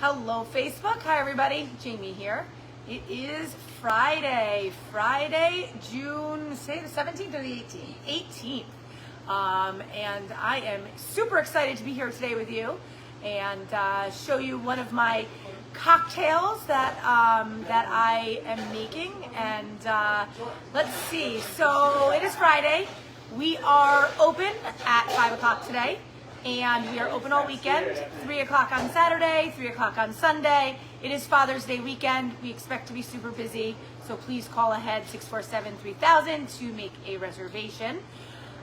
Hello Facebook, hi everybody, Jamie here. It is Friday, June, say the 17th or the 18th. And I am super excited to be here today with you and show you one of my cocktails that I am making. And let's see, so it is Friday. We are open at 5 o'clock today. And we are open all weekend, 3 o'clock on Saturday, 3 o'clock on Sunday. It is Father's Day weekend. We expect to be super busy, so please call ahead 647-3000 to make a reservation.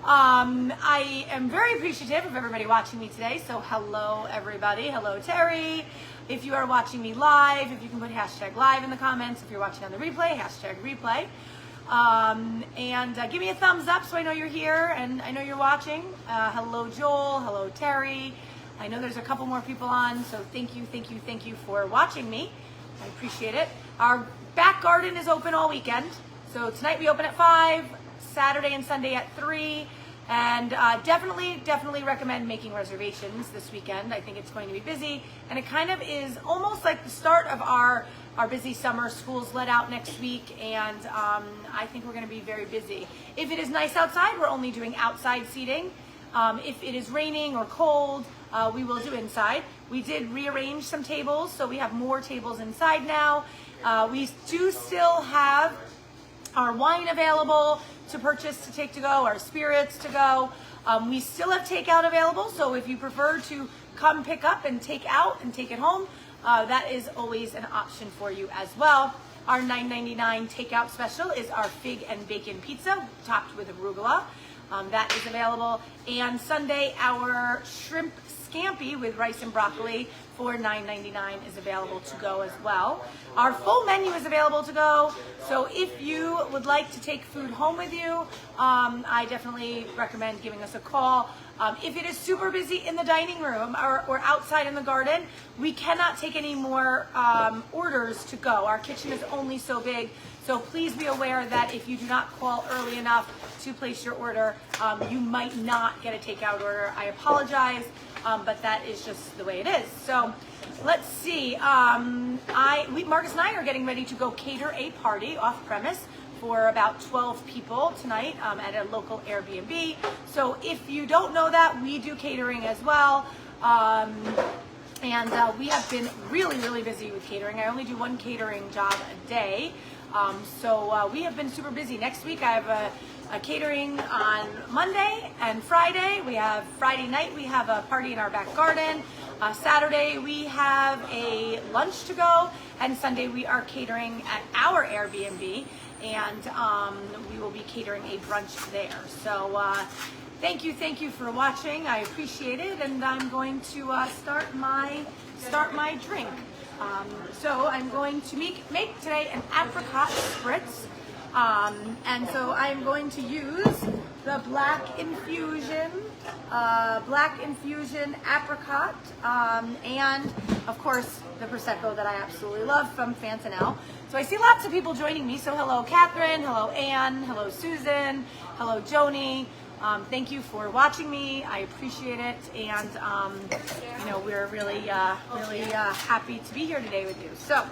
I am very appreciative of everybody watching me today, so hello everybody. Hello Terry. If you are watching me live, if you can put hashtag live in the comments. If you're watching on the replay, hashtag replay. Give me a thumbs up so I know you're here and I know you're watching. Hello Joel, hello Terry. I know there's a couple more people on, so thank you for watching me. I appreciate it. Our back garden is open all weekend. So tonight we open at 5, Saturday and Sunday at 3. And definitely recommend making reservations this weekend. I think it's going to be busy. And it kind of is almost like the start of our busy summer. School's let out next week, and I think we're going to be very busy. If it is nice outside, we're only doing outside seating. If it is raining or cold, we will do inside. We did rearrange some tables, so we have more tables inside now. We do still have our wine available to purchase, to take to go, our spirits to go. We still have takeout available, so if you prefer to come pick up and take out and take it home, that is always an option for you as well. Our $9.99 takeout special is our fig and bacon pizza topped with arugula. That is available. And Sunday, our shrimp scampi with rice and broccoli for $9.99 is available to go as well. Our full menu is available to go. So if you would like to take food home with you, I definitely recommend giving us a call. If it is super busy in the dining room or outside in the garden, we cannot take any more orders to go. Our kitchen is only so big. So please be aware that if you do not call early enough to place your order, you might not get a takeout order. I apologize, but that is just the way it is. So let's see. Marcus and I are getting ready to go cater a party off premise for about 12 people tonight at a local Airbnb. So if you don't know that, we do catering as well. We have been really busy with catering. I only do one catering job a day. So we have been super busy. Next week I have a catering on Monday and Friday. We have Friday night, we have a party in our back garden. Saturday we have a lunch to go, and Sunday we are catering at our Airbnb, and we will be catering a brunch there. So thank you for watching. I appreciate it, and I'm going to start my drink. So I'm going to make today an apricot spritz. And so I'm going to use the black infusion apricot, and of course the Prosecco that I absolutely love from Fantanel. So I see lots of people joining me. So hello Catherine, hello Anne, hello Susan, hello Joni. Thank you for watching me. I appreciate it, and we're really happy to be here today with you. So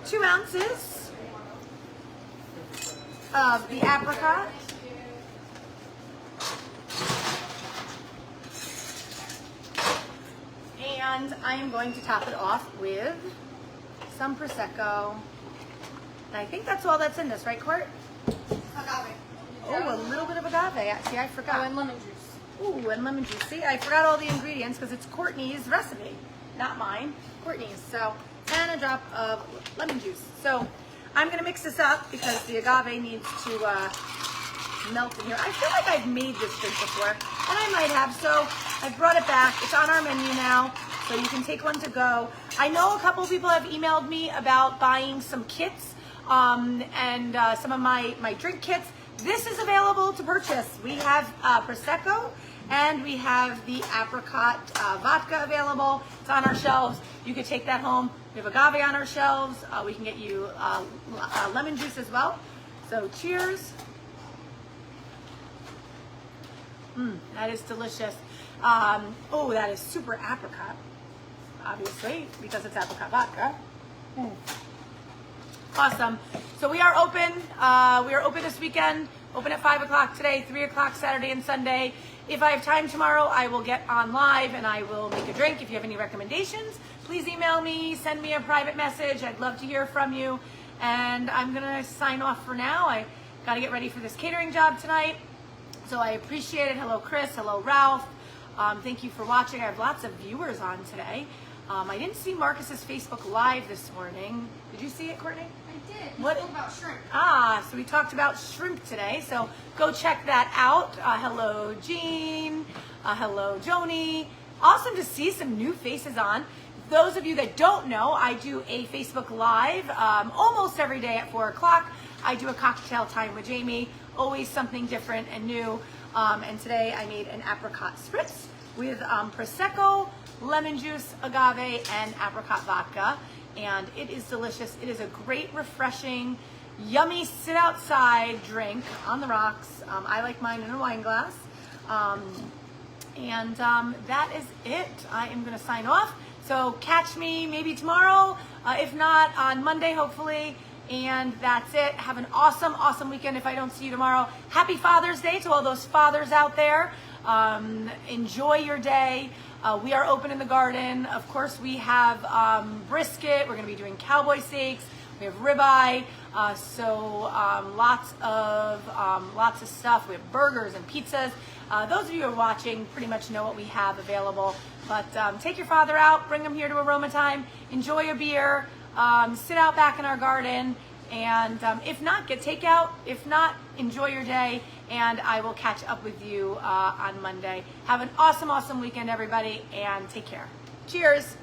2 ounces of the apricot, and I am going to top it off with some Prosecco. And I think that's all that's in this, right, Court? Agave. Oh, a little bit of agave. See, I forgot. Oh, and lemon juice. Ooh, and lemon juice. See, I forgot all the ingredients because it's Courtney's recipe, not mine. Courtney's. So, and a drop of lemon juice. So, I'm going to mix this up because the agave needs to melt in here. I feel like I've made this drink before, and I might have. So, I've brought it back. It's on our menu now, so you can take one to go. I know a couple people have emailed me about buying some kits and some of my drink kits. This is available to purchase. We have Prosecco, and we have the apricot vodka available. It's on our shelves. You could take that home. We have agave on our shelves. We can get you lemon juice as well. So cheers. That is delicious. Oh, that is super apricot. obviously, because it's apricot vodka. Awesome. So we are open. We are open this weekend. Open at 5 o'clock today, 3 o'clock Saturday and Sunday. If I have time tomorrow, I will get on live and I will make a drink. If you have any recommendations, please email me, send me a private message. I'd love to hear from you. And I'm gonna sign off for now. I gotta get ready for this catering job tonight. So I appreciate it. Hello, Chris. Hello, Ralph. Thank you for watching. I have lots of viewers on today. I didn't see Marcus's Facebook Live this morning. Did you see it, Courtney? I did. What? Talk about shrimp. So we talked about shrimp today. So go check that out. Hello, Jean. Hello, Joni. Awesome to see some new faces on. Those of you that don't know, I do a Facebook Live almost every day at 4 o'clock. I do a cocktail time with Jamie. Always something different and new. And today I made an apricot spritz with Prosecco, lemon juice, agave, and apricot vodka. And it is delicious. It is a great, refreshing, yummy, sit outside drink on the rocks. I like mine in a wine glass. That is it. I am going to sign off. So catch me maybe tomorrow, if not on Monday, hopefully. And that's it. Have an awesome, awesome weekend if I don't see you tomorrow. Happy Father's Day to all those fathers out there. Enjoy your day. We are open in the garden. Of course, we have brisket. We're going to be doing cowboy steaks. We have ribeye. Lots of stuff. We have burgers and pizzas. Those of you who are watching pretty much know what we have available. But take your father out. Bring him here to Aroma Time. Enjoy a beer. Sit out back in our garden. And if not, get takeout. If not, enjoy your day. And I will catch up with you on Monday. Have an awesome, awesome weekend, everybody. And take care. Cheers.